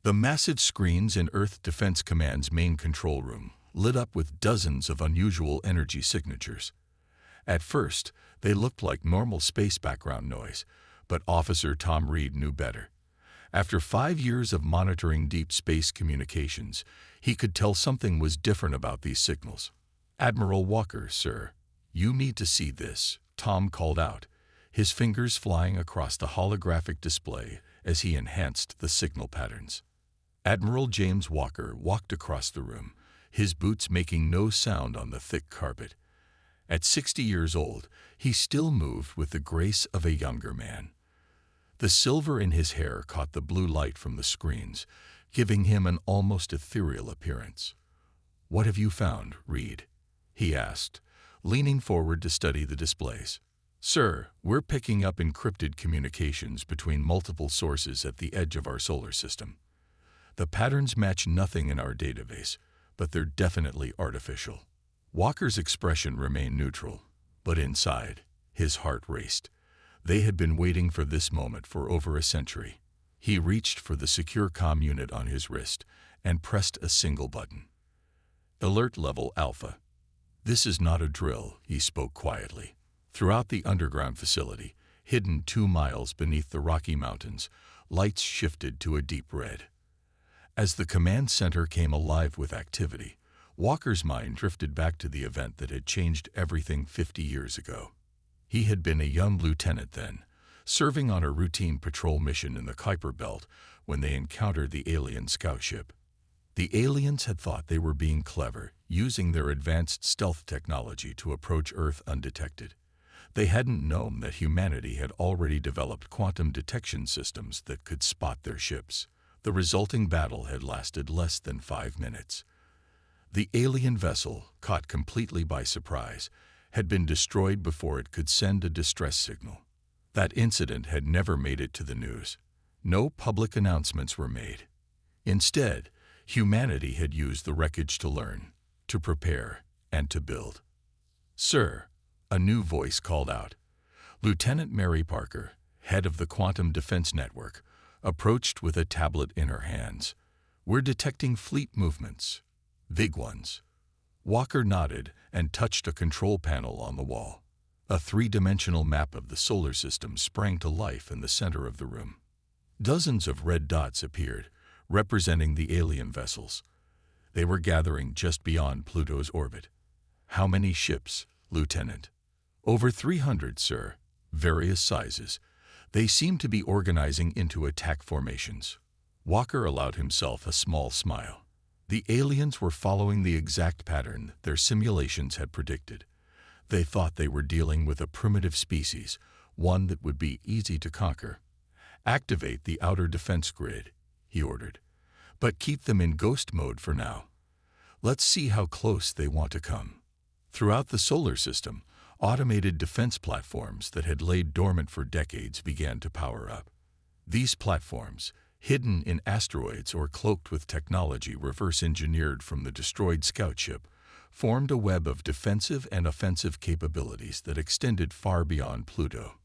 The massive screens in Earth Defense Command's main control room lit up with dozens of unusual energy signatures. At first, they looked like normal space background noise, but Officer Tom Reed knew better. After 5 years of monitoring deep space communications, he could tell something was different about these signals. "Admiral Walker, sir, you need to see this," Tom called out, his fingers flying across the holographic display as he enhanced the signal patterns. Admiral James Walker walked across the room, his boots making no sound on the thick carpet. At 60 years old, he still moved with the grace of a younger man. The silver in his hair caught the blue light from the screens, giving him an almost ethereal appearance. "What have you found, Reed?" he asked, leaning forward to study the displays. "Sir, we're picking up encrypted communications between multiple sources at the edge of our solar system. The patterns match nothing in our database, but they're definitely artificial." Walker's expression remained neutral, but inside, his heart raced. They had been waiting for this moment for over a century. He reached for the secure comm unit on his wrist and pressed a single button. "Alert level Alpha. This is not a drill," he spoke quietly. Throughout the underground facility, hidden 2 miles beneath the Rocky Mountains, lights shifted to a deep red. As the command center came alive with activity, Walker's mind drifted back to the event that had changed everything 50 years ago. He had been a young lieutenant then, serving on a routine patrol mission in the Kuiper Belt when they encountered the alien scout ship. The aliens had thought they were being clever, using their advanced stealth technology to approach Earth undetected. They hadn't known that humanity had already developed quantum detection systems that could spot their ships. The resulting battle had lasted less than 5 minutes. The alien vessel, caught completely by surprise, had been destroyed before it could send a distress signal. That incident had never made it to the news. No public announcements were made. Instead, humanity had used the wreckage to learn, to prepare, and to build. "Sir," a new voice called out. Lieutenant Mary Parker, head of the Quantum Defense Network, approached with a tablet in her hands. "We're detecting fleet movements. Big ones." Walker nodded and touched a control panel on the wall. A 3-dimensional map of the solar system sprang to life in the center of the room. Dozens of red dots appeared, representing the alien vessels. They were gathering just beyond Pluto's orbit. "How many ships, Lieutenant?" "Over 300, sir. Various sizes. They seem to be organizing into attack formations." Walker allowed himself a small smile. The aliens were following the exact pattern their simulations had predicted. They thought they were dealing with a primitive species, one that would be easy to conquer. "Activate the outer defense grid," he ordered. "But keep them in ghost mode for now. Let's see how close they want to come." Throughout the solar system, automated defense platforms that had laid dormant for decades began to power up. These platforms, hidden in asteroids or cloaked with technology reverse-engineered from the destroyed scout ship, formed a web of defensive and offensive capabilities that extended far beyond Pluto.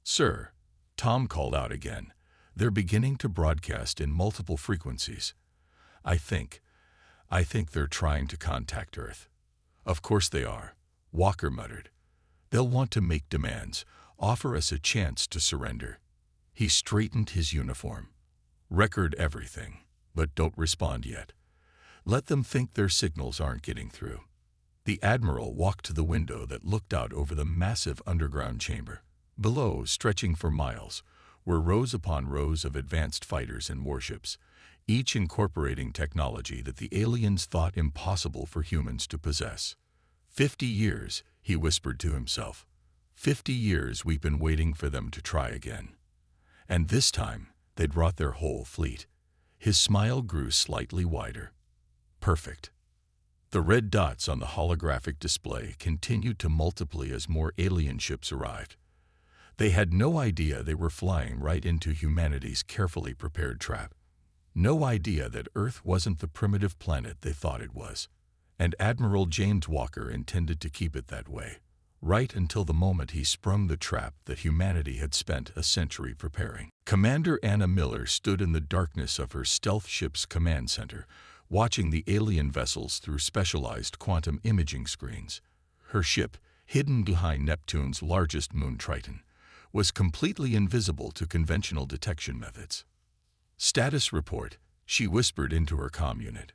"Sir," Tom called out again, "they're beginning to broadcast in multiple frequencies. I think they're trying to contact Earth." "Of course they are," Walker muttered. "They'll want to make demands, offer us a chance to surrender." He straightened his uniform. "Record everything, but don't respond yet. Let them think their signals aren't getting through." The Admiral walked to the window that looked out over the massive underground chamber. Below, stretching for miles, were rows upon rows of advanced fighters and warships, each incorporating technology that the aliens thought impossible for humans to possess. 50 years, he whispered to himself. 50 years we've been waiting for them to try again. And this time, they'd brought their whole fleet. His smile grew slightly wider. Perfect. The red dots on the holographic display continued to multiply as more alien ships arrived. They had no idea they were flying right into humanity's carefully prepared trap. No idea that Earth wasn't the primitive planet they thought it was. And Admiral James Walker intended to keep it that way, right until the moment he sprung the trap that humanity had spent a century preparing. Commander Anna Miller stood in the darkness of her stealth ship's command center, watching the alien vessels through specialized quantum imaging screens. Her ship, hidden behind Neptune's largest moon Triton, was completely invisible to conventional detection methods. "Status report," she whispered into her comm unit.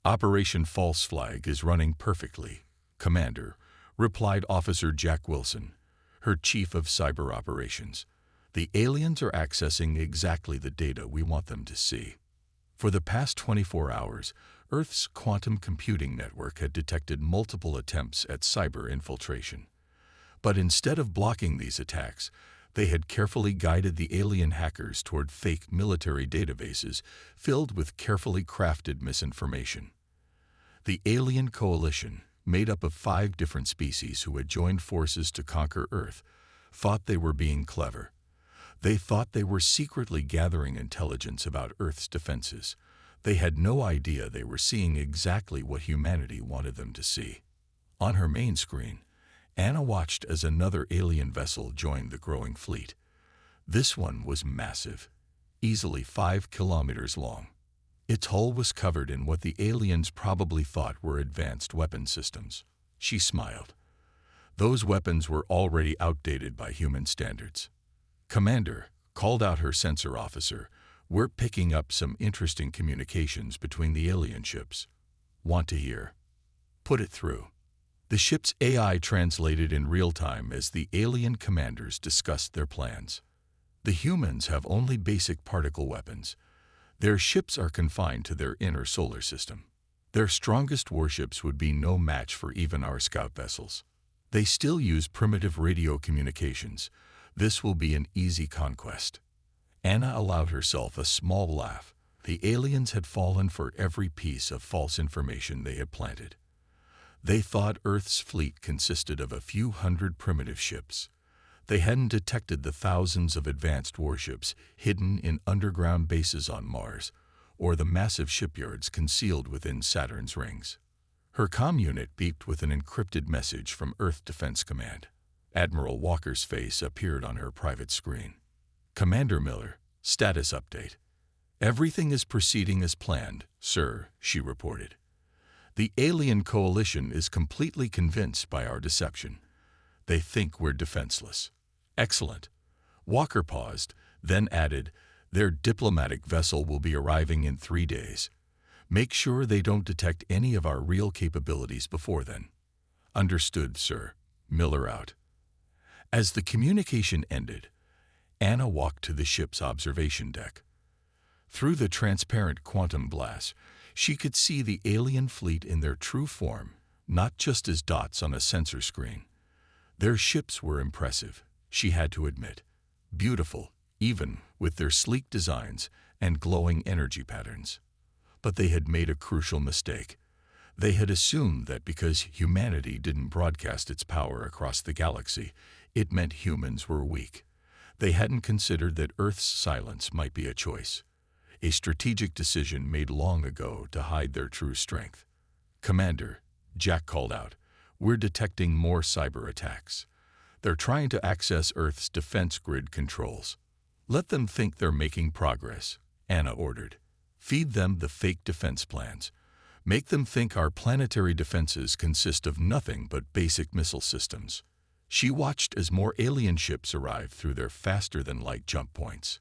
"Operation False Flag is running perfectly, Commander," replied Officer Jack Wilson, her chief of cyber operations. "The aliens are accessing exactly the data we want them to see." For the past 24 hours, Earth's quantum computing network had detected multiple attempts at cyber infiltration. But instead of blocking these attacks, they had carefully guided the alien hackers toward fake military databases filled with carefully crafted misinformation. The alien coalition, made up of 5 different species who had joined forces to conquer Earth, thought they were being clever. They thought they were secretly gathering intelligence about Earth's defenses. They had no idea they were seeing exactly what humanity wanted them to see. On her main screen, Anna watched as another alien vessel joined the growing fleet. This one was massive, easily 5 kilometers long. Its hull was covered in what the aliens probably thought were advanced weapon systems. She smiled. Those weapons were already outdated by human standards. "Commander," called out her sensor officer, "we're picking up some interesting communications between the alien ships. Want to hear?" "Put it through." The ship's AI translated in real time as the alien commanders discussed their plans. "The humans have only basic particle weapons. Their ships are confined to their inner solar system. Their strongest warships would be no match for even our scout vessels. They still use primitive radio communications. This will be an easy conquest." Anna allowed herself a small laugh. The aliens had fallen for every piece of false information they had planted. They thought Earth's fleet consisted of a few hundred primitive ships. They hadn't detected the thousands of advanced warships hidden in underground bases on Mars, or the massive shipyards concealed within Saturn's rings. Her comm unit beeped with an encrypted message from Earth Defense Command. Admiral Walker's face appeared on her private screen. "Commander Miller, status update." "Everything is proceeding as planned, sir," she reported. "The alien coalition is completely convinced by our deception. They think we're defenseless." "Excellent." Walker paused, then added, "Their diplomatic vessel will be arriving in 3 days. Make sure they don't detect any of our real capabilities before then." "Understood, sir." Miller out. As the communication ended, Anna walked to the ship's observation deck. Through the transparent quantum glass, she could see the alien fleet in their true form, not just as dots on a sensor screen. Their ships were impressive, she had to admit. Beautiful, even with their sleek designs and glowing energy patterns. But they had made a crucial mistake. They had assumed that because humanity didn't broadcast its power across the galaxy, it meant humans were weak. They hadn't considered that Earth's silence might be a choice, a strategic decision made long ago to hide their true strength. "Commander," Jack called out, "we're detecting more cyber attacks. They're trying to access Earth's defense grid controls." "Let them think they're making progress," Anna ordered. "Feed them the fake defense plans. Make them think our planetary defenses consist of nothing but basic missile systems." She watched as more alien ships arrived through their faster-than-light jump points.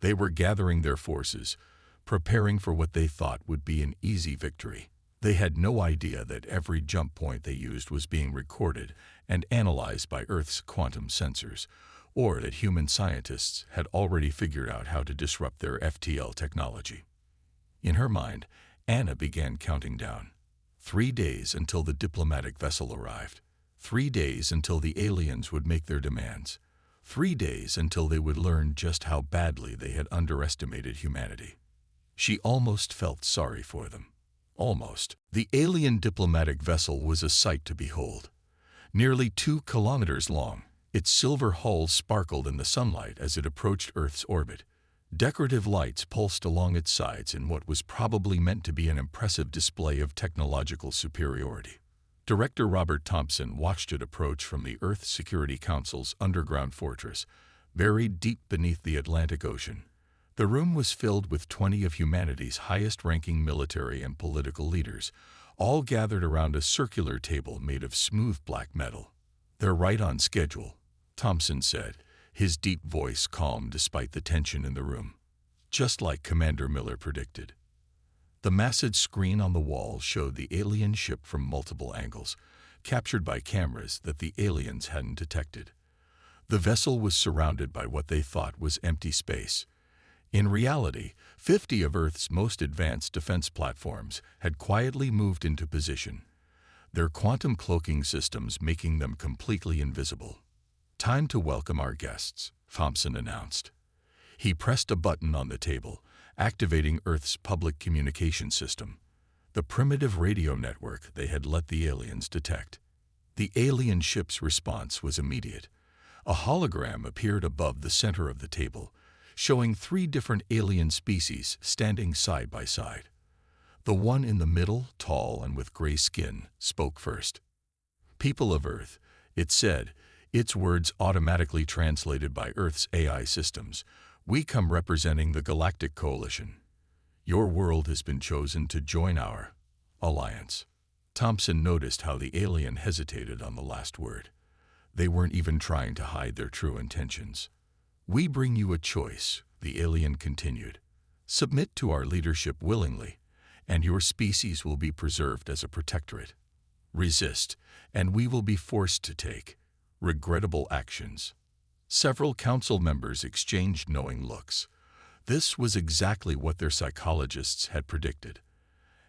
They were gathering their forces, preparing for what they thought would be an easy victory. They had no idea that every jump point they used was being recorded and analyzed by Earth's quantum sensors, or that human scientists had already figured out how to disrupt their FTL technology. In her mind, Anna began counting down. 3 days until the diplomatic vessel arrived. 3 days until the aliens would make their demands. 3 days until they would learn just how badly they had underestimated humanity. She almost felt sorry for them. Almost. The alien diplomatic vessel was a sight to behold. Nearly 2 kilometers long, its silver hull sparkled in the sunlight as it approached Earth's orbit. Decorative lights pulsed along its sides in what was probably meant to be an impressive display of technological superiority. Director Robert Thompson watched it approach from the Earth Security Council's underground fortress, buried deep beneath the Atlantic Ocean. The room was filled with 20 of humanity's highest-ranking military and political leaders, all gathered around a circular table made of smooth black metal. "They're right on schedule," Thompson said, his deep voice calm despite the tension in the room. Just like Commander Miller predicted. The massive screen on the wall showed the alien ship from multiple angles, captured by cameras that the aliens hadn't detected. The vessel was surrounded by what they thought was empty space. In reality, 50 of Earth's most advanced defense platforms had quietly moved into position, their quantum cloaking systems making them completely invisible. "Time to welcome our guests," Thompson announced. He pressed a button on the table, activating Earth's public communication system, the primitive radio network they had let the aliens detect. The alien ship's response was immediate. A hologram appeared above the center of the table, showing 3 different alien species standing side by side. The one in the middle, tall and with gray skin, spoke first. "People of Earth," it said, its words automatically translated by Earth's AI systems, "we come representing the Galactic Coalition. Your world has been chosen to join our alliance." Thompson noticed how the alien hesitated on the last word. They weren't even trying to hide their true intentions. "We bring you a choice," the alien continued. "Submit to our leadership willingly, and your species will be preserved as a protectorate. Resist, and we will be forced to take regrettable actions." Several council members exchanged knowing looks. This was exactly what their psychologists had predicted.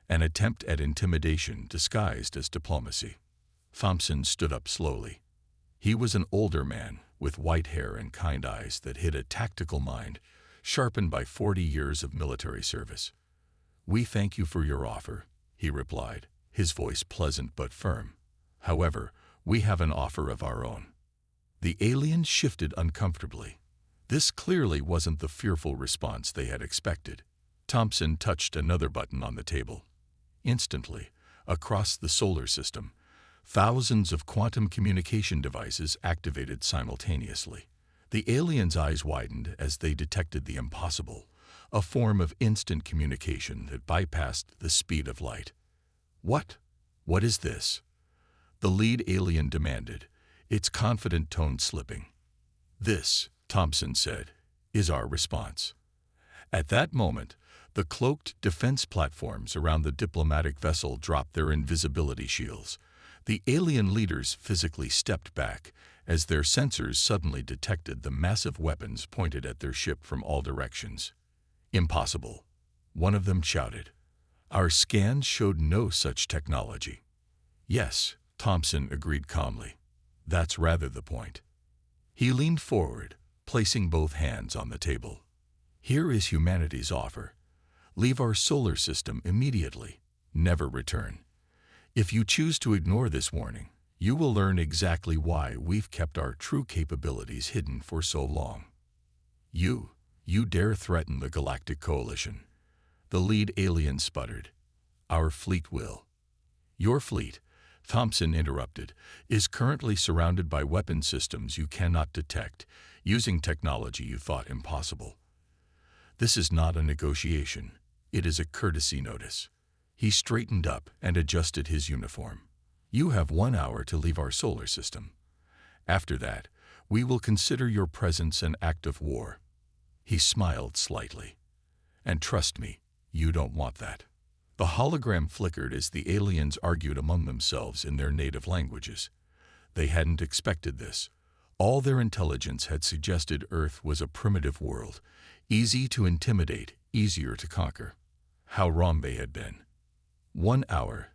An attempt at intimidation disguised as diplomacy. Thompson stood up slowly. He was an older man, with white hair and kind eyes that hid a tactical mind, sharpened by 40 years of military service. "We thank you for your offer," he replied, his voice pleasant but firm. "However, we have an offer of our own." The alien shifted uncomfortably. This clearly wasn't the fearful response they had expected. Thompson touched another button on the table. Instantly, across the solar system, thousands of quantum communication devices activated simultaneously. The aliens' eyes widened as they detected the impossible, a form of instant communication that bypassed the speed of light. What is this?" the lead alien demanded, its confident tone slipping. "This," Thompson said, "is our response." At that moment, the cloaked defense platforms around the diplomatic vessel dropped their invisibility shields. The alien leaders physically stepped back as their sensors suddenly detected the massive weapons pointed at their ship from all directions. "Impossible," one of them shouted. "Our scans showed no such technology." "Yes," Thompson agreed calmly. "That's rather the point." He leaned forward, placing both hands on the table. "Here is humanity's offer. Leave our solar system immediately. Never return. If you choose to ignore this warning, you will learn exactly why we've kept our true capabilities hidden for so long. You dare threaten the Galactic Coalition." The lead alien sputtered. "Our fleet will." "Your fleet," Thompson interrupted, "is currently surrounded by weapon systems you cannot detect, using technology you thought impossible. This is not a negotiation. It is a courtesy notice." He straightened up and adjusted his uniform. "You have 1 hour to leave our solar system. After that, we will consider your presence an act of war." He smiled slightly. "And trust me, you don't want that." The hologram flickered as the aliens argued among themselves in their native languages. They hadn't expected this. All their intelligence had suggested Earth was a primitive world, easy to intimidate, easier to conquer. How wrong they had been. 1 hour,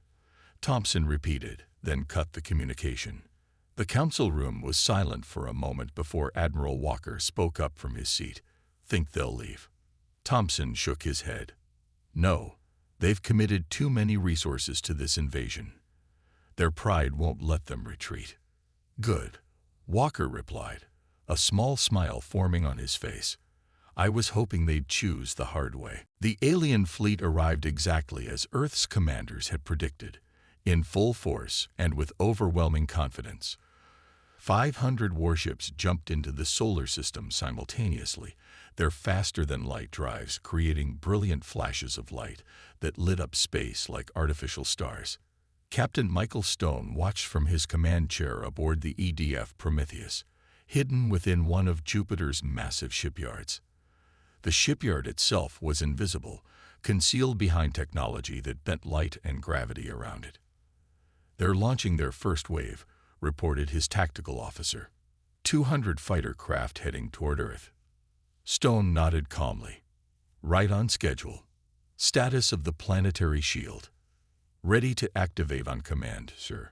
Thompson repeated, then cut the communication. The council room was silent for a moment before Admiral Walker spoke up from his seat. "Think they'll leave?" Thompson shook his head. "No. They've committed too many resources to this invasion. Their pride won't let them retreat." "Good," Walker replied, a small smile forming on his face. "I was hoping they'd choose the hard way." The alien fleet arrived exactly as Earth's commanders had predicted, In full force and with overwhelming confidence, 500 warships jumped into the solar system simultaneously, their faster-than-light drives creating brilliant flashes of light that lit up space like artificial stars. Captain Michael Stone watched from his command chair aboard the EDF Prometheus, hidden within one of Jupiter's massive shipyards. The shipyard itself was invisible, concealed behind technology that bent light and gravity around it. "They're launching their first wave," reported his tactical officer. 200 fighter craft heading toward Earth. Stone nodded calmly. "Right on schedule. Status of the planetary shield. Ready to activate on command, sir."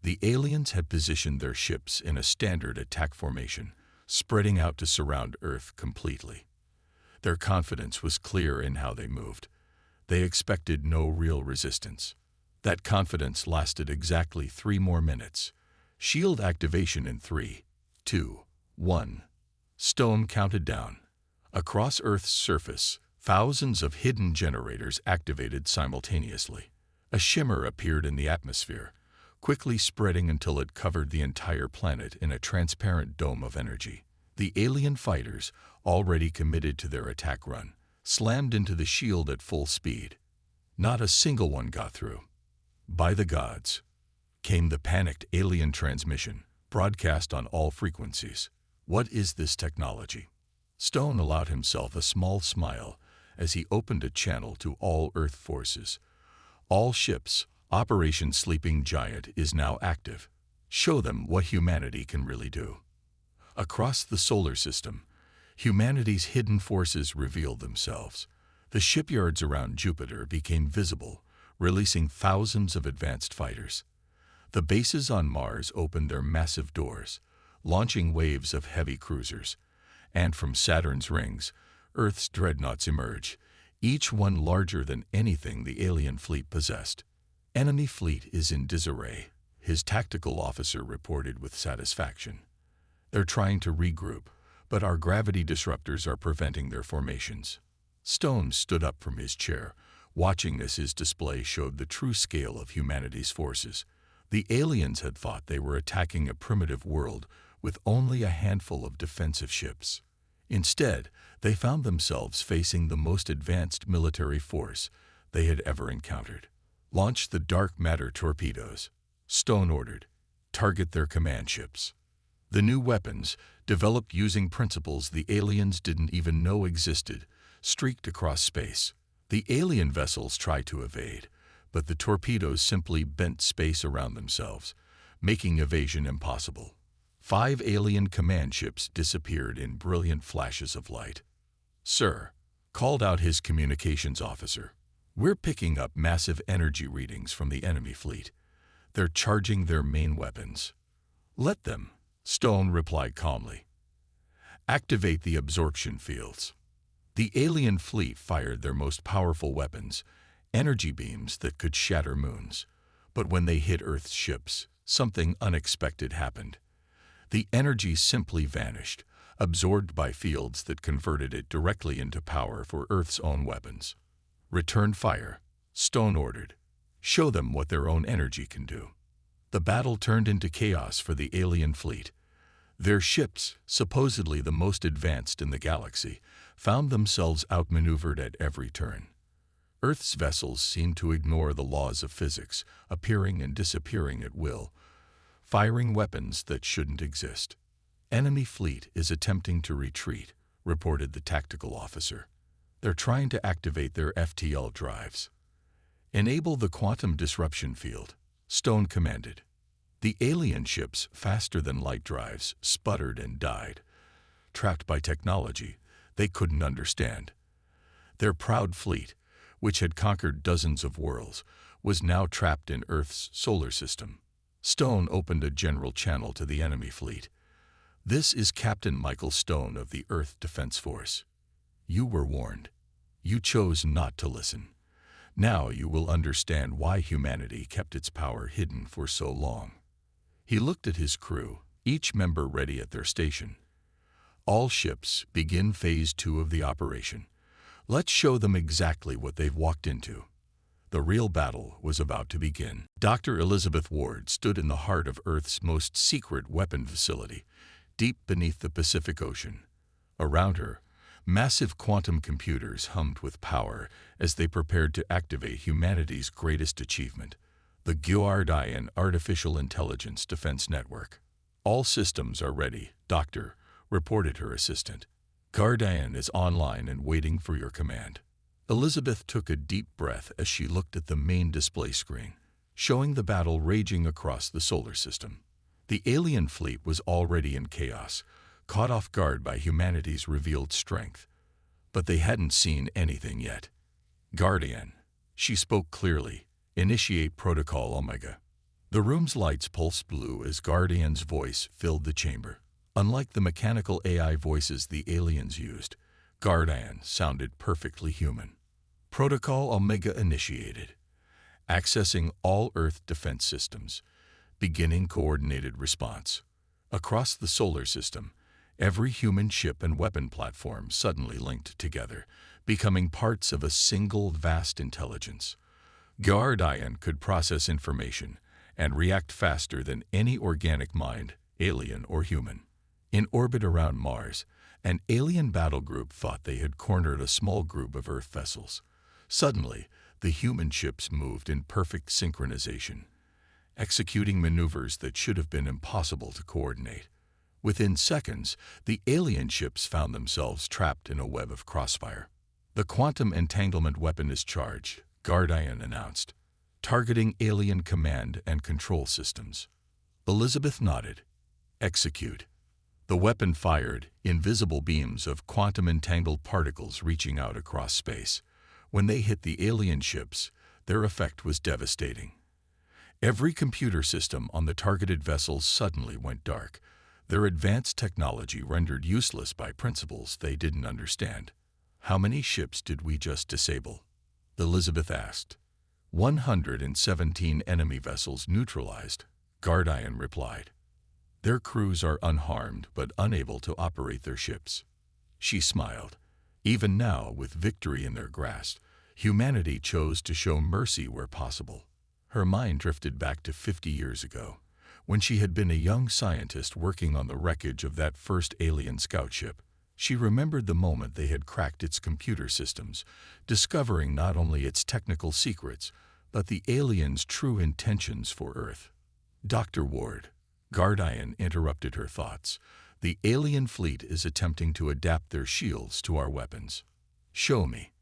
The aliens had positioned their ships in a standard attack formation, spreading out to surround Earth completely. Their confidence was clear in how they moved. They expected no real resistance. That confidence lasted exactly 3 more minutes. Shield activation in 3, 2, 1. Stone counted down. Across Earth's surface, thousands of hidden generators activated simultaneously. A shimmer appeared in the atmosphere, quickly spreading until it covered the entire planet in a transparent dome of energy. The alien fighters, already committed to their attack run, slammed into the shield at full speed. Not a single one got through. "By the gods," came the panicked alien transmission, broadcast on all frequencies. "What is this technology?" Stone allowed himself a small smile as he opened a channel to all Earth forces. "All ships, Operation Sleeping Giant is now active. Show them what humanity can really do." Across the solar system, humanity's hidden forces revealed themselves. The shipyards around Jupiter became visible, releasing thousands of advanced fighters. The bases on Mars opened their massive doors, launching waves of heavy cruisers. And from Saturn's rings, Earth's dreadnoughts emerge, each one larger than anything the alien fleet possessed. "Enemy fleet is in disarray," his tactical officer reported with satisfaction. "They're trying to regroup, but our gravity disruptors are preventing their formations." Stone stood up from his chair, watching as his display showed the true scale of humanity's forces. The aliens had thought they were attacking a primitive world with only a handful of defensive ships. Instead, they found themselves facing the most advanced military force they had ever encountered. "Launch the dark matter torpedoes," Stone ordered. "Target their command ships." The new weapons, developed using principles the aliens didn't even know existed, streaked across space. The alien vessels tried to evade, but the torpedoes simply bent space around themselves, making evasion impossible. 5 alien command ships disappeared in brilliant flashes of light. "Sir," called out his communications officer, "we're picking up massive energy readings from the enemy fleet. They're charging their main weapons." "Let them," Stone replied calmly. "Activate the absorption fields." The alien fleet fired their most powerful weapons, energy beams that could shatter moons. But when they hit Earth's ships, something unexpected happened. The energy simply vanished, absorbed by fields that converted it directly into power for Earth's own weapons. "Return fire," Stone ordered. "Show them what their own energy can do." The battle turned into chaos for the alien fleet. Their ships, supposedly the most advanced in the galaxy, found themselves outmaneuvered at every turn. Earth's vessels seemed to ignore the laws of physics, appearing and disappearing at will, firing weapons that shouldn't exist. "Enemy fleet is attempting to retreat," reported the tactical officer. "They're trying to activate their FTL drives." "Enable the quantum disruption field," Stone commanded. The alien ships' faster-than-light drives sputtered and died, trapped by technology they couldn't understand. Their proud fleet, which had conquered dozens of worlds, was now trapped in Earth's solar system. Stone opened a general channel to the enemy fleet. "This is Captain Michael Stone of the Earth Defense Force. You were warned. You chose not to listen. Now you will understand why humanity kept its power hidden for so long." He looked at his crew, each member ready at their station. "All ships, begin Phase 2 of the operation. Let's show them exactly what they've walked into." The real battle was about to begin. Dr. Elizabeth Ward stood in the heart of Earth's most secret weapon facility, deep beneath the Pacific Ocean. Around her, massive quantum computers hummed with power as they prepared to activate humanity's greatest achievement, the Guardian Artificial Intelligence Defense Network. "All systems are ready, Doctor," reported her assistant. "Guardian is online and waiting for your command." Elizabeth took a deep breath as she looked at the main display screen, showing the battle raging across the solar system. The alien fleet was already in chaos, caught off guard by humanity's revealed strength. But they hadn't seen anything yet. "Guardian," she spoke clearly, "initiate Protocol Omega." The room's lights pulsed blue as Guardian's voice filled the chamber. Unlike the mechanical AI voices the aliens used, Guardian sounded perfectly human. Protocol Omega initiated. Accessing all Earth defense systems. Beginning coordinated response. Across the solar system, every human ship and weapon platform suddenly linked together, becoming parts of a single vast intelligence. Guardian could process information and react faster than any organic mind, alien or human. In orbit around Mars, an alien battle group thought they had cornered a small group of Earth vessels. Suddenly, the human ships moved in perfect synchronization, executing maneuvers that should have been impossible to coordinate. Within seconds, the alien ships found themselves trapped in a web of crossfire. "The quantum entanglement weapon is charged," Guardian announced, "targeting alien command and control systems." Elizabeth nodded. "Execute." The weapon fired invisible beams of quantum-entangled particles reaching out across space. When they hit the alien ships, their effect was devastating. Every computer system on the targeted vessels suddenly went dark, their advanced technology rendered useless by principles they didn't understand. "How many ships did we just disable?" Elizabeth asked. 117 enemy vessels neutralized," Guardian replied. "Their crews are unharmed but unable to operate their ships." She smiled. Even now, with victory in their grasp, humanity chose to show mercy where possible. Her mind drifted back to 50 years ago, when she had been a young scientist working on the wreckage of that first alien scout ship. She remembered the moment they had cracked its computer systems, discovering not only its technical secrets, but the aliens' true intentions for Earth. "Dr. Ward," Guardian interrupted her thoughts, "the alien fleet is attempting to adapt their shields to our weapons." "Show me."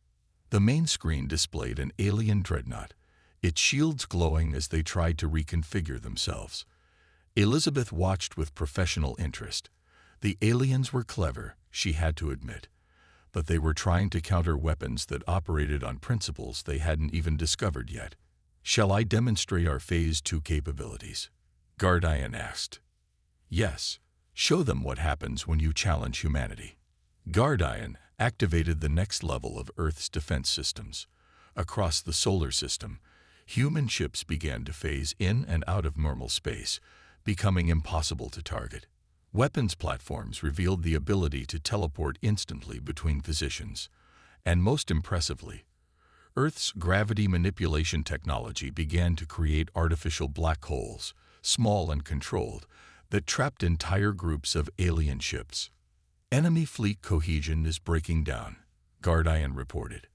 The main screen displayed an alien dreadnought, its shields glowing as they tried to reconfigure themselves. Elizabeth watched with professional interest. The aliens were clever, she had to admit, but they were trying to counter weapons that operated on principles they hadn't even discovered yet. "Shall I demonstrate our Phase 2 capabilities?" Guardian asked. "Yes. Show them what happens when you challenge humanity." Guardian activated the next level of Earth's defense systems. Across the solar system, human ships began to phase in and out of normal space, becoming impossible to target. Weapons platforms revealed the ability to teleport instantly between positions. And most impressively, Earth's gravity manipulation technology began to create artificial black holes, small and controlled, that trapped entire groups of alien ships. "Enemy fleet cohesion is breaking down," Guardian reported.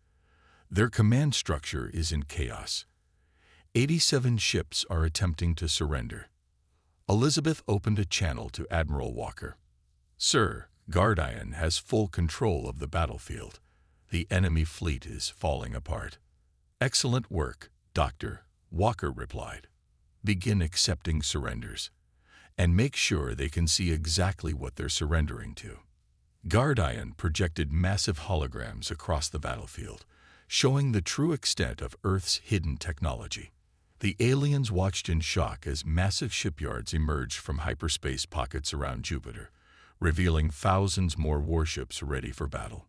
"Their command structure is in chaos. 87 ships are attempting to surrender." Elizabeth opened a channel to Admiral Walker. "Sir, Guardian has full control of the battlefield. The enemy fleet is falling apart." "Excellent work, Doctor," Walker replied. "Begin accepting surrenders, and make sure they can see exactly what they're surrendering to." Guardian projected massive holograms across the battlefield, showing the true extent of Earth's hidden technology. The aliens watched in shock as massive shipyards emerged from hyperspace pockets around Jupiter, revealing thousands more warships ready for battle.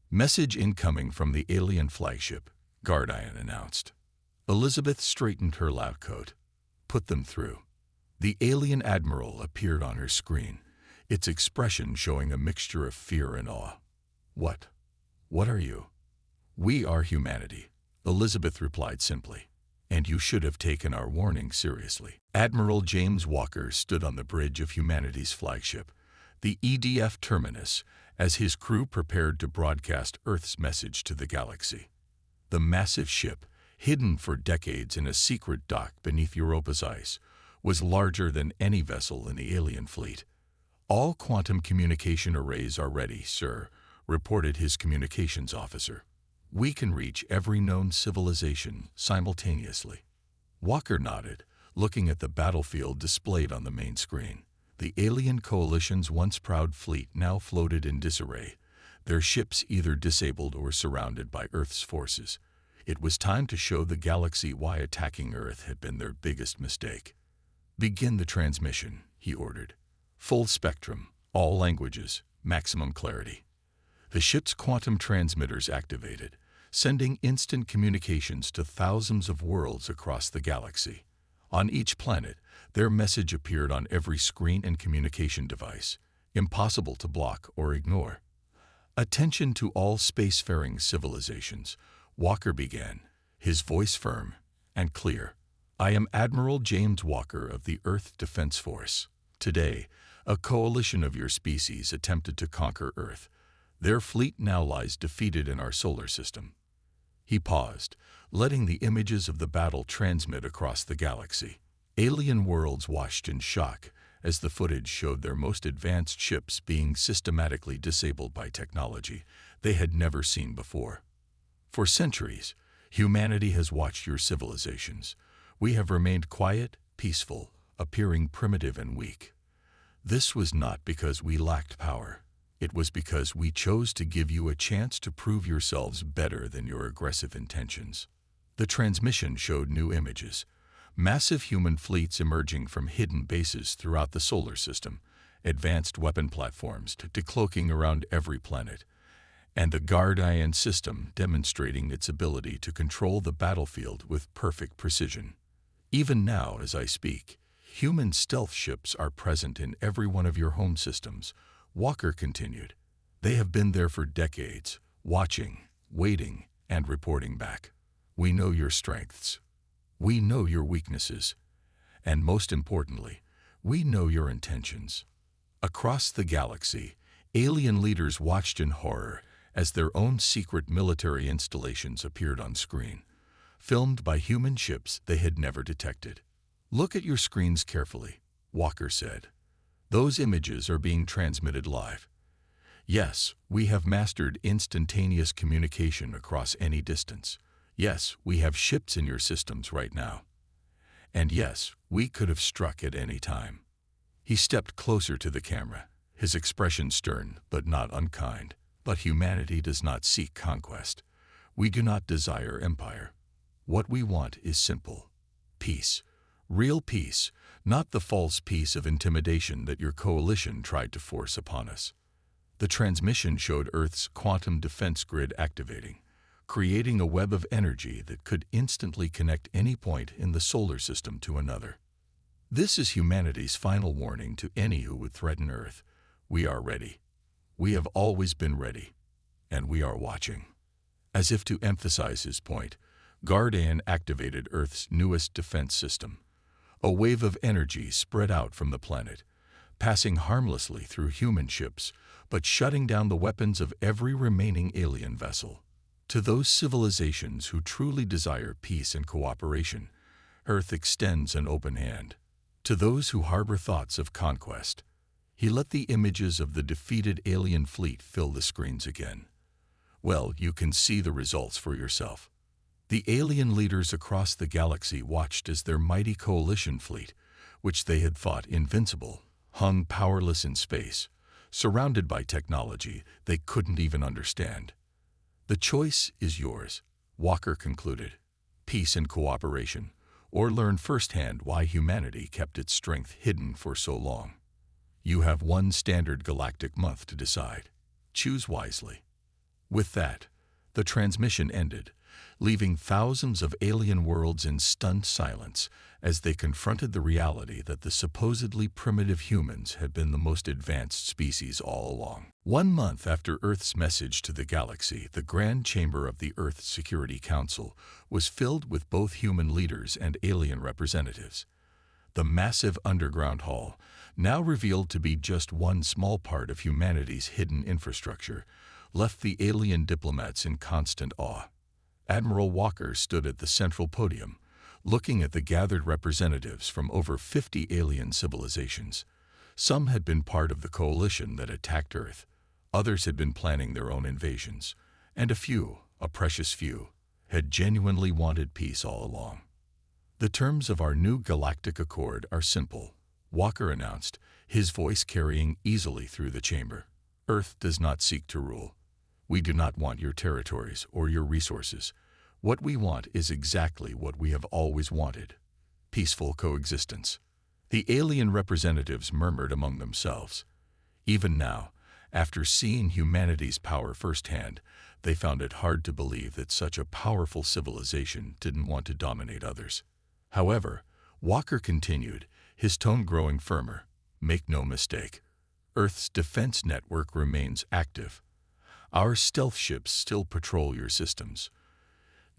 "Message incoming from the alien flagship," Guardian announced. Elizabeth straightened her lab coat. "Put them through." The alien admiral appeared on her screen, its expression showing a mixture of fear and awe. What are you?" "We are humanity," Elizabeth replied simply. And you should have taken our warning seriously. Admiral James Walker stood on the bridge of humanity's flagship, the EDF Terminus, as his crew prepared to broadcast Earth's message to the galaxy. The massive ship, hidden for decades in a secret dock beneath Europa's ice, was larger than any vessel in the alien fleet. All quantum communication arrays are ready, sir, reported his communications officer. We can reach every known civilization simultaneously. Walker nodded, looking at the battlefield displayed on the main screen. The alien coalition's once proud fleet now floated in disarray, their ships either disabled or surrounded by Earth's forces. It was time to show the galaxy why attacking Earth had been their biggest mistake. Begin the transmission, he ordered. Full spectrum, all languages, maximum clarity. The ship's quantum transmitters activated, sending instant communications to thousands of worlds across the galaxy. On each planet, their message appeared on every screen and communication device, impossible to block or ignore. Attention to all spacefaring civilizations, Walker began, his voice firm and clear. I am Admiral James Walker of the Earth Defense Force. Today, a coalition of your species attempted to conquer Earth. Their fleet now lies defeated in our solar system. He paused, letting the images of the battle transmit across the galaxy. Alien worlds watched in shock as the footage showed their most advanced ships being systematically disabled by technology they had never seen before. For centuries, humanity has watched your civilizations. We have remained quiet, peaceful, appearing primitive and weak. This was not because we lacked power. It was because we chose to give you a chance to prove yourselves better than your aggressive intentions. The transmission showed new images, massive human fleets emerging from hidden bases throughout the solar system, advanced weapon platforms decloaking around every planet, and the Guardian system demonstrating its ability to control the battlefield with perfect precision. Even now, as I speak, human stealth ships are present in every one of your home systems, Walker continued. They have been there for decades, watching, waiting, and reporting back. We know your strengths. We know your weaknesses. And most importantly, we know your intentions. Across the galaxy, alien leaders watched in horror as their own secret military installations appeared on screen, filmed by human ships they had never detected. Look at your screens carefully, Walker said. Those images are being transmitted live. Yes, we have mastered instantaneous communication across any distance. Yes, we have ships in your systems right now. And yes, we could have struck at any time. He stepped closer to the camera, his expression stern but not unkind. But humanity does not seek conquest. We do not desire empire. What we want is simple. Peace. Real peace, not the false peace of intimidation that your coalition tried to force upon us. The transmission showed Earth's quantum defense grid activating, creating a web of energy that could instantly connect any point in the solar system to another. This is humanity's final warning to any who would threaten Earth. We are ready. We have always been ready, and we are watching. As if to emphasize his point, Guardian activated Earth's newest defense system. A wave of energy spread out from the planet, passing harmlessly through human ships, but shutting down the weapons of every remaining alien vessel. To those civilizations who truly desire peace and cooperation, Earth extends an open hand. To those who harbor thoughts of conquest, he let the images of the defeated alien fleet fill the screens again. Well, you can see the results for yourself. The alien leaders across the galaxy watched as their mighty coalition fleet, which they had thought invincible, hung powerless in space, surrounded by technology they couldn't even understand. The choice is yours, Walker concluded. Peace and cooperation, or learn firsthand why humanity kept its strength hidden for so long. You have one standard galactic month to decide. Choose wisely. With that, the transmission ended, leaving thousands of alien worlds in stunned silence as they confronted the reality that the supposedly primitive humans had been the most advanced species all along. 1 month after Earth's message to the galaxy, the Grand Chamber of the Earth Security Council was filled with both human leaders and alien representatives. The massive underground hall, now revealed to be just one small part of humanity's hidden infrastructure, left the alien diplomats in constant awe. Admiral Walker stood at the central podium, looking at the gathered representatives from over 50 alien civilizations. Some had been part of the coalition that attacked Earth, others had been planning their own invasions, and a few, a precious few, had genuinely wanted peace all along. "The terms of our new galactic accord are simple," Walker announced, his voice carrying easily through the chamber. "Earth does not seek to rule. We do not want your territories or your resources. What we want is exactly what we have always wanted: peaceful coexistence." The alien representatives murmured among themselves. Even now, after seeing humanity's power firsthand, they found it hard to believe that such a powerful civilization didn't want to dominate others. However, Walker continued, his tone growing firmer. "Make no mistake. Earth's defense network remains active. Our stealth ships still patrol your systems.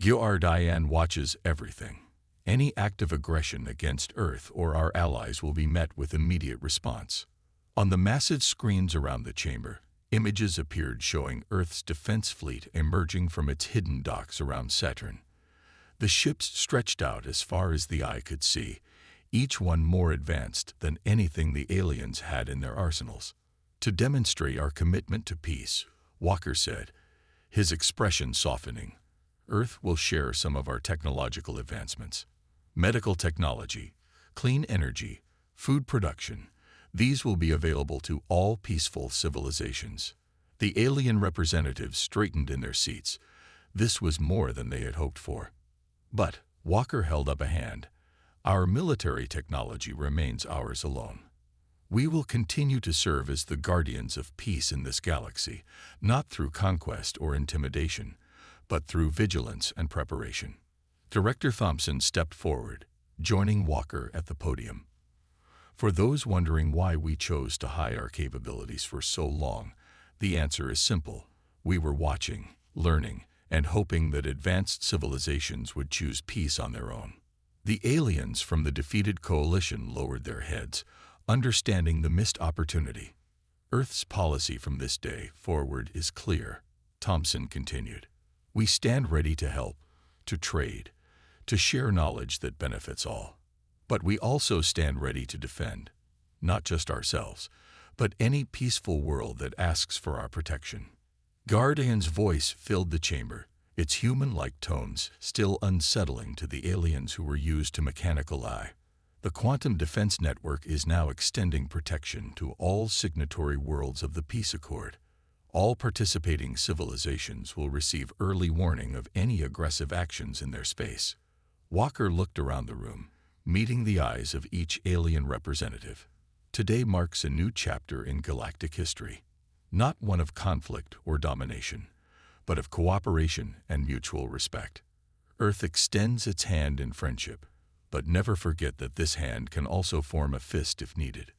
Guardian watches everything. Any act of aggression against Earth or our allies will be met with immediate response." On the massive screens around the chamber, images appeared showing Earth's defense fleet emerging from its hidden docks around Saturn. The ships stretched out as far as the eye could see, each one more advanced than anything the aliens had in their arsenals. "To demonstrate our commitment to peace," Walker said, his expression softening, "Earth will share some of our technological advancements. Medical technology, clean energy, food production, these will be available to all peaceful civilizations." The alien representatives straightened in their seats. This was more than they had hoped for. "But," Walker held up a hand, "our military technology remains ours alone. We will continue to serve as the guardians of peace in this galaxy, not through conquest or intimidation, but through vigilance and preparation." Director Thompson stepped forward, joining Walker at the podium. "For those wondering why we chose to hide our capabilities for so long, the answer is simple. We were watching, learning, and hoping that advanced civilizations would choose peace on their own." The aliens from the defeated coalition lowered their heads, understanding the missed opportunity. "Earth's policy from this day forward is clear," Thompson continued. "We stand ready to help, to trade, to share knowledge that benefits all. But we also stand ready to defend, not just ourselves, but any peaceful world that asks for our protection." Guardian's voice filled the chamber, its human-like tones still unsettling to the aliens who were used to mechanical eye. "The Quantum Defense Network is now extending protection to all signatory worlds of the Peace Accord. All participating civilizations will receive early warning of any aggressive actions in their space." Walker looked around the room, meeting the eyes of each alien representative. "Today marks a new chapter in galactic history, not one of conflict or domination, but of cooperation and mutual respect. Earth extends its hand in friendship, but never forget that this hand can also form a fist if needed."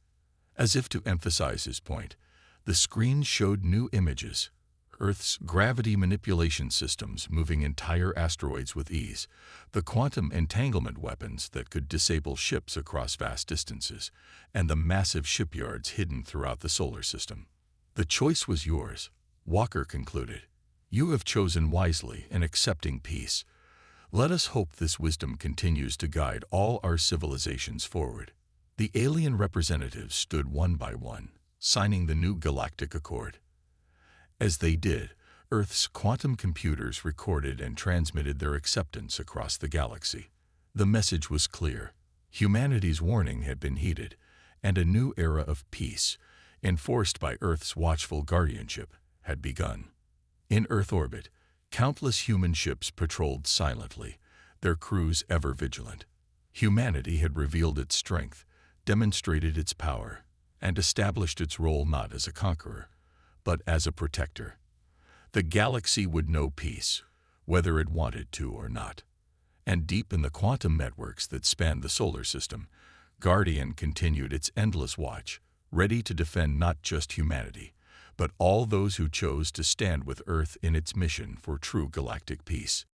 As if to emphasize his point, the screen showed new images. Earth's gravity manipulation systems moving entire asteroids with ease, the quantum entanglement weapons that could disable ships across vast distances, and the massive shipyards hidden throughout the solar system. "The choice was yours," Walker concluded. "You have chosen wisely in accepting peace. Let us hope this wisdom continues to guide all our civilizations forward." The alien representatives stood one by one, signing the new galactic accord. As they did, Earth's quantum computers recorded and transmitted their acceptance across the galaxy. The message was clear. Humanity's warning had been heeded, and a new era of peace, enforced by Earth's watchful guardianship, had begun. In Earth orbit, countless human ships patrolled silently, their crews ever vigilant. Humanity had revealed its strength, demonstrated its power, and established its role not as a conqueror, but as a protector. The galaxy would know peace, whether it wanted to or not. And deep in the quantum networks that spanned the solar system, Guardian continued its endless watch, ready to defend not just humanity, but all those who chose to stand with Earth in its mission for true galactic peace.